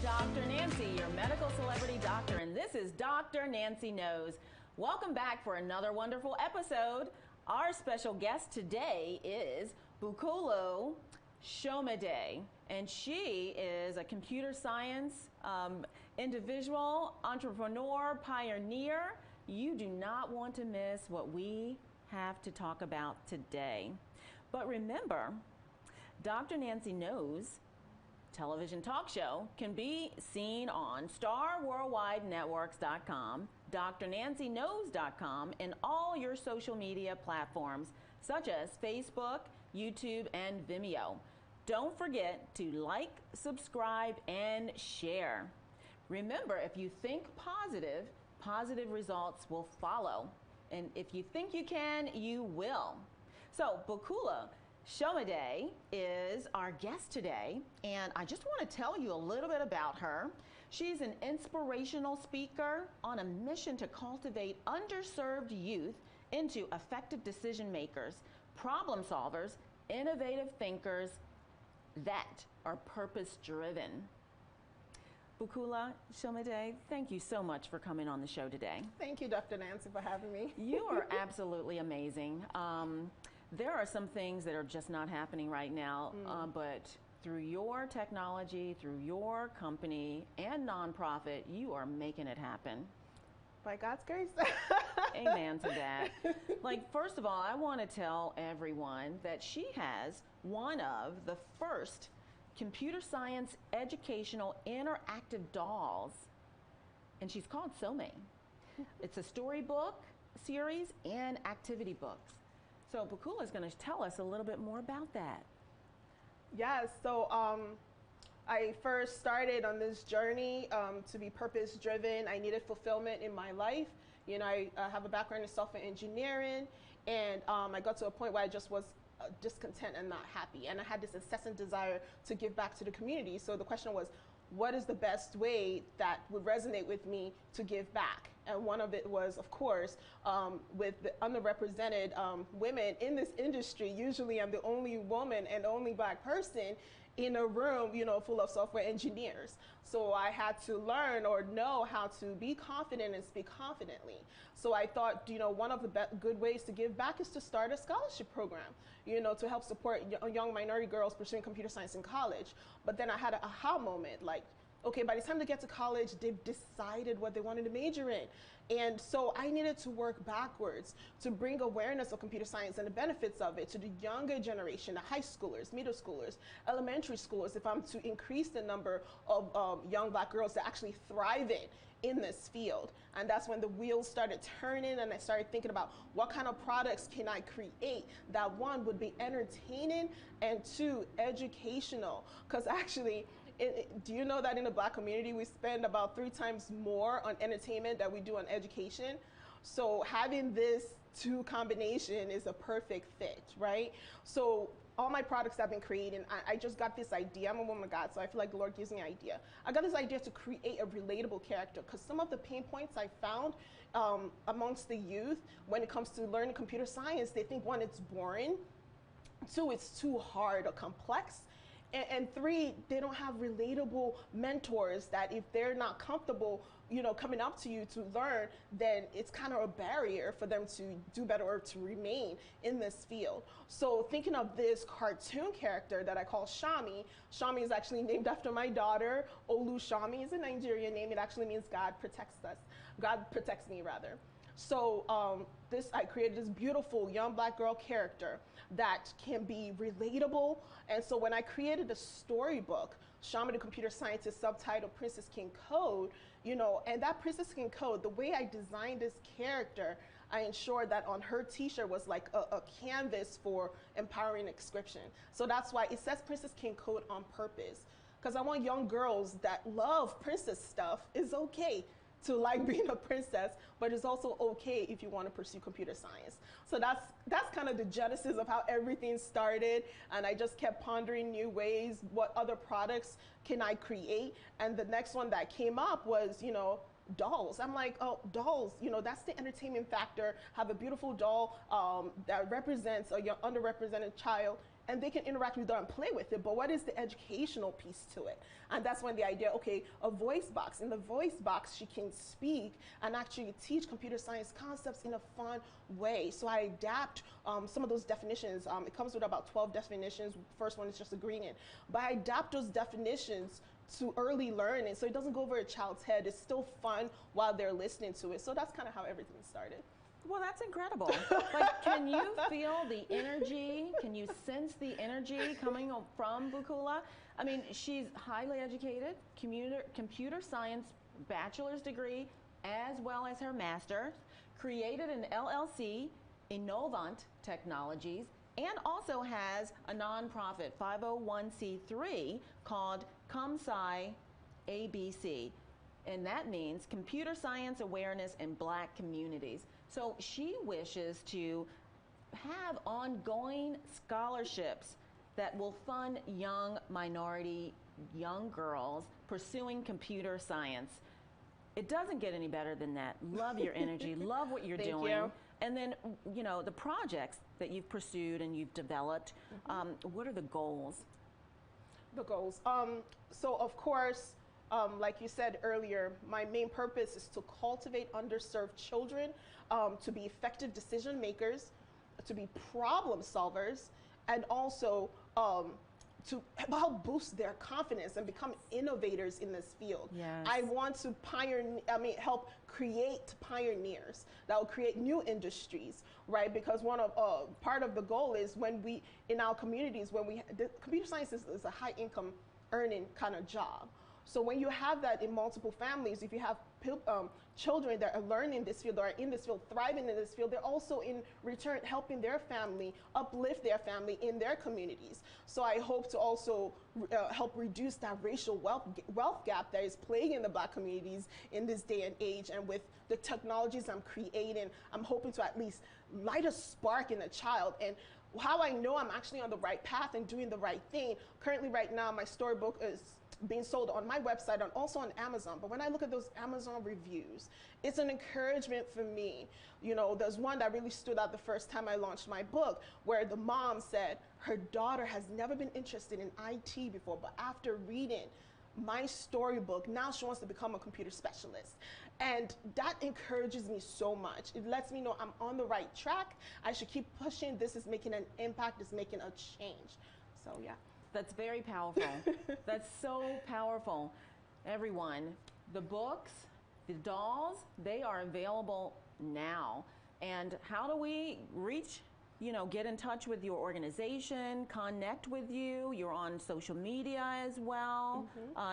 Dr. Nancy, your medical celebrity doctor, and this is Dr. Nancy Knows. Welcome back for another wonderful episode. Our special guest today is Bukola Somide, and she is a computer science individual, entrepreneur, pioneer. You do not want to miss what we have to talk about today. But remember, Dr. Nancy Knows television talk show can be seen on starworldwidenetworks.com, drnancyknows.com, and all your social media platforms such as Facebook, YouTube, and Vimeo. Don't forget to like, subscribe, and share. Remember, if you think positive, positive results will follow. And if you think you can, you will. So, Bukola Somide is our guest today, and I just want to tell you a little bit about her. She's an inspirational speaker on a mission to cultivate underserved youth into effective decision makers, problem solvers, innovative thinkers that are purpose-driven. Bukola Somide, thank you so much for coming on the show today. Thank you, Dr. Nancy, for having me. You are absolutely amazing. There are some things that are just not happening right now, but through your technology, through your company and nonprofit, you are making it happen. By God's grace. Amen to that. Like, first of all, I want to tell everyone that she has one of the first computer science educational interactive dolls, and she's called Somi. It's a storybook series and activity books. So Bukola is going to tell us a little bit more about that. Yes, so I first started on this journey to be purpose-driven. I needed fulfillment in my life. You know, I have a background in software engineering, and I got to a point where I just was discontent and not happy. And I had this incessant desire to give back to the community. So the question was, what is the best way that would resonate with me to give back? And one of it was, of course, with the underrepresented women in this industry. Usually I'm the only woman and only Black person in a room, you know, full of software engineers. So I had to learn or know how to be confident and speak confidently. So I thought, you know, one of the good ways to give back is to start a scholarship program, you know, to help support young minority girls pursuing computer science in college. But then I had an aha moment, like, okay, by the time they get to college, they've decided what they wanted to major in. And so I needed to work backwards to bring awareness of computer science and the benefits of it to the younger generation, the high schoolers, middle schoolers, elementary schoolers, if I'm to increase the number of young Black girls that actually thrive in this field. And that's when the wheels started turning, and I started thinking about what kind of products can I create that, one, would be entertaining, and two, educational. Because actually, do you know that in the Black community, we spend about 3 times more on entertainment than we do on education? So having this two combination is a perfect fit, right? So all my products I've been creating, I just got this idea. I'm a woman of God, so I feel like the Lord gives me an idea. I got this idea to create a relatable character, because some of the pain points I found amongst the youth when it comes to learning computer science, they think, one, it's boring, two, it's too hard or complex, and three, they don't have relatable mentors that if they're not comfortable, you know, coming up to you to learn, then it's kind of a barrier for them to do better or to remain in this field. So thinking of this cartoon character that I call Shami, Shami is actually named after my daughter. Olu Shami is a Nigerian name. It actually means God protects us. God protects me, rather. So I created this beautiful young Black girl character that can be relatable. And so when I created a storybook, Somi the Computer Scientist, subtitled Princess King Code, you know, and that Princess King Code, the way I designed this character, I ensured that on her t-shirt was like a canvas for empowering inscription. So that's why it says Princess King Code on purpose, because I want young girls that love princess stuff. It's okay to like being a princess, but it's also okay if you want to pursue computer science. So that's kind of the genesis of how everything started, and I just kept pondering new ways, what other products can I create, and the next one that came up was, you know, dolls. I'm like, oh, dolls, you know, that's the entertainment factor. Have a beautiful doll that represents a young underrepresented child and they can interact with it and play with it, but what is the educational piece to it? And that's when the idea, okay, a voice box. In the voice box, she can speak and actually teach computer science concepts in a fun way. So I adapt some of those definitions. It comes with about 12 definitions. First one is just agreeing it. But I adapt those definitions to early learning, so it doesn't go over a child's head. It's still fun while they're listening to it. So that's kind of how everything started. Well, that's incredible. Like, can you feel the energy? Can you sense the energy coming from Bukola? I mean, she's highly educated, computer science bachelor's degree, as well as her master's, created an LLC, Innovant Technologies, and also has a nonprofit 501c3 called ComSci ABC. And that means Computer Science Awareness in Black Communities. So she wishes to have ongoing scholarships that will fund young minority, young girls pursuing computer science. It doesn't get any better than that. Love your energy, love what you're doing. You. And then, you know, the projects that you've pursued and you've developed, what are the goals? The goals. So of course, like you said earlier, my main purpose is to cultivate underserved children, to be effective decision makers, to be problem solvers, and also to help boost their confidence and become innovators in this field. Yes. I want to help create pioneers that will create new industries, right? Because one of part of the goal is when we, in our communities, the computer science is a high income earning kind of job. So when you have that in multiple families, if you have children that are learning this field, or are in this field, thriving in this field, they're also in return helping their family, uplift their family in their communities. So I hope to also help reduce that racial wealth gap that is plaguing the Black communities in this day and age. And with the technologies I'm creating, I'm hoping to at least light a spark in a child. And how I know I'm actually on the right path and doing the right thing, currently right now my storybook is being sold on my website and also on Amazon. But when I look at those Amazon reviews, it's an encouragement for me. You know, there's one that really stood out the first time I launched my book, where the mom said her daughter has never been interested in IT before, but after reading my storybook, now she wants to become a computer specialist. And that encourages me so much. It lets me know I'm on the right track. I should keep pushing. This is making an impact, it's making a change. So yeah. That's very powerful. That's so powerful. Everyone, the books, the dolls, they are available now. And how do we reach, get in touch with your organization, connect with you? You're on social media as well.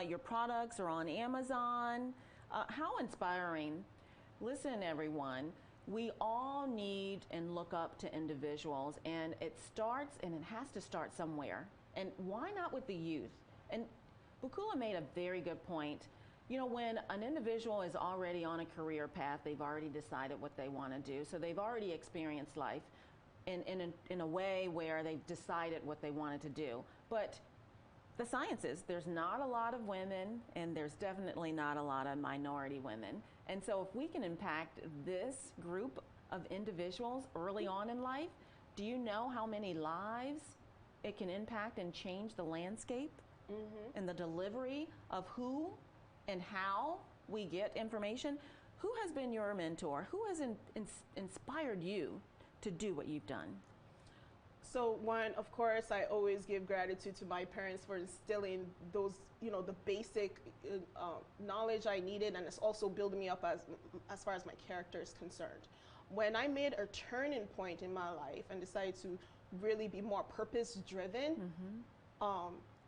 Your products are on Amazon. How inspiring. Listen, everyone, we all need and look up to individuals, and it has to start somewhere. And why not with the youth? And Bukola made a very good point. When an individual is already on a career path, they've already decided what they want to do. So they've already experienced life in a way where they've decided what they wanted to do. But the sciences, there's not a lot of women, and there's definitely not a lot of minority women. And so if we can impact this group of individuals early on in life, do you know how many lives it can impact and change the landscape and the delivery of who and how we get information? Who has been your mentor? Who has inspired you to do what you've done? So one, of course, I always give gratitude to my parents for instilling those, the basic knowledge I needed, and it's also building me up as far as my character is concerned. When I made a turning point in my life and decided to really be more purpose-driven,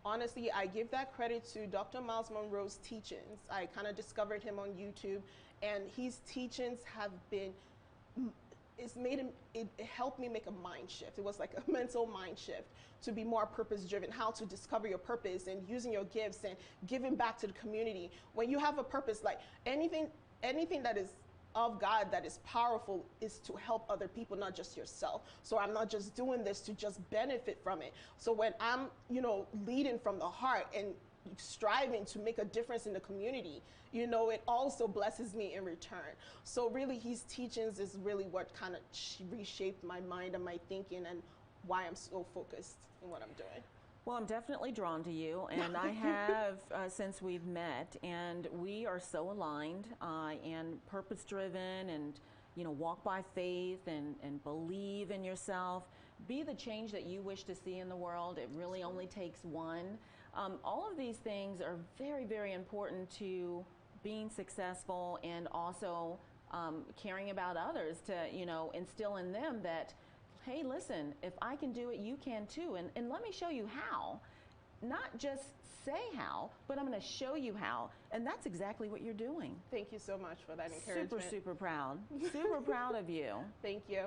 honestly, I give that credit to Dr. Miles Monroe's teachings. I kind of discovered him on YouTube, and his teachings have been, it helped me make a mind shift. It was like a mental mind shift to be more purpose-driven, how to discover your purpose and using your gifts and giving back to the community. When you have a purpose, like anything that is of God that is powerful is to help other people, not just yourself. So I'm not just doing this to just benefit from it. So when I'm, leading from the heart and striving to make a difference in the community, it also blesses me in return. So really his teachings is really what kind of reshaped my mind and my thinking and why I'm so focused in what I'm doing. Well, I'm definitely drawn to you, and I have since we've met, and we are so aligned and purpose-driven, and walk by faith and believe in yourself. Be the change that you wish to see in the world. It really only takes one. All of these things are very, very important to being successful, and also caring about others, to instill in them that, hey, listen, if I can do it, you can too. And let me show you how. Not just say how, but I'm going to show you how. And that's exactly what you're doing. Thank you so much for that encouragement. Super, super proud. Super proud of you. Thank you.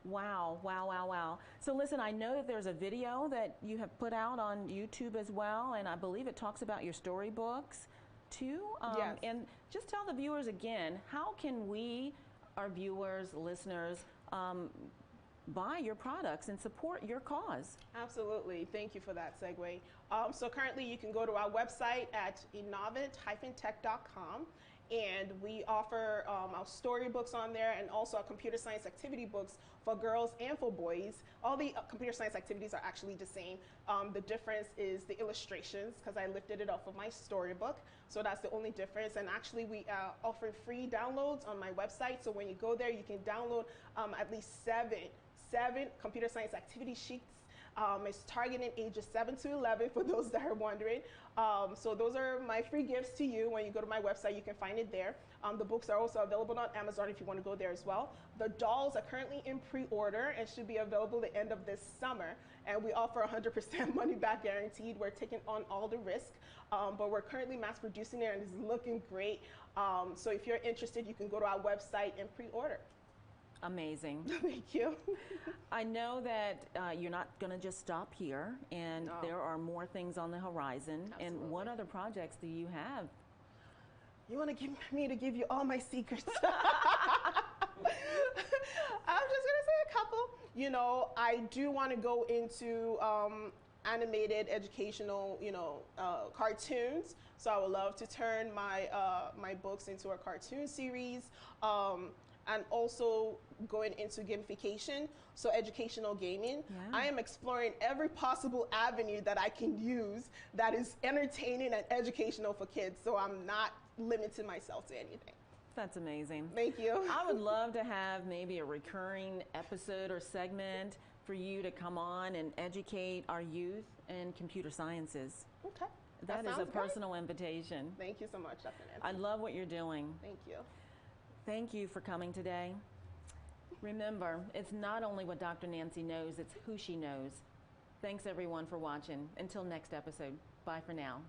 Wow, wow, wow, wow. So listen, I know that there's a video that you have put out on YouTube as well, and I believe it talks about your storybooks too. Yes. And just tell the viewers again, how can we, our viewers, listeners, buy your products and support your cause? Absolutely. Thank you for that segue. So currently you can go to our website at innovant-tech.com, and we offer our storybooks on there, and also our computer science activity books for girls and for boys. All the computer science activities are actually the same. The difference is the illustrations, because I lifted it off of my storybook. So that's the only difference. And actually we offer free downloads on my website. So when you go there, you can download at least seven computer science activity sheets. It's targeting ages 7 to 11 for those that are wondering. So those are my free gifts to you. When you go to my website, you can find it there. The books are also available on Amazon if you want to go there as well. The dolls are currently in pre-order and should be available the end of this summer. And we offer 100% money back guaranteed. We're taking on all the risk, but we're currently mass producing it, and it's looking great. So if you're interested, you can go to our website and pre-order. Amazing. Thank you. I know that you're not going to just stop here, and there are more things on the horizon. Absolutely. And what other projects do you have? You want to give me to give you all my secrets? I'm just going to say a couple. I do want to go into animated educational, cartoons. So I would love to turn my my books into a cartoon series. And also going into gamification, so educational gaming. Yeah. I am exploring every possible avenue that I can use that is entertaining and educational for kids, so I'm not limiting myself to anything. That's amazing. Thank you. I would love to have maybe a recurring episode or segment for you to come on and educate our youth in computer sciences. Okay. That is a personal invitation. Thank you so much, Dr. Nancy. I love what you're doing. Thank you. Thank you for coming today. Remember, it's not only what Dr. Nancy knows, it's who she knows. Thanks everyone for watching. Until next episode, bye for now.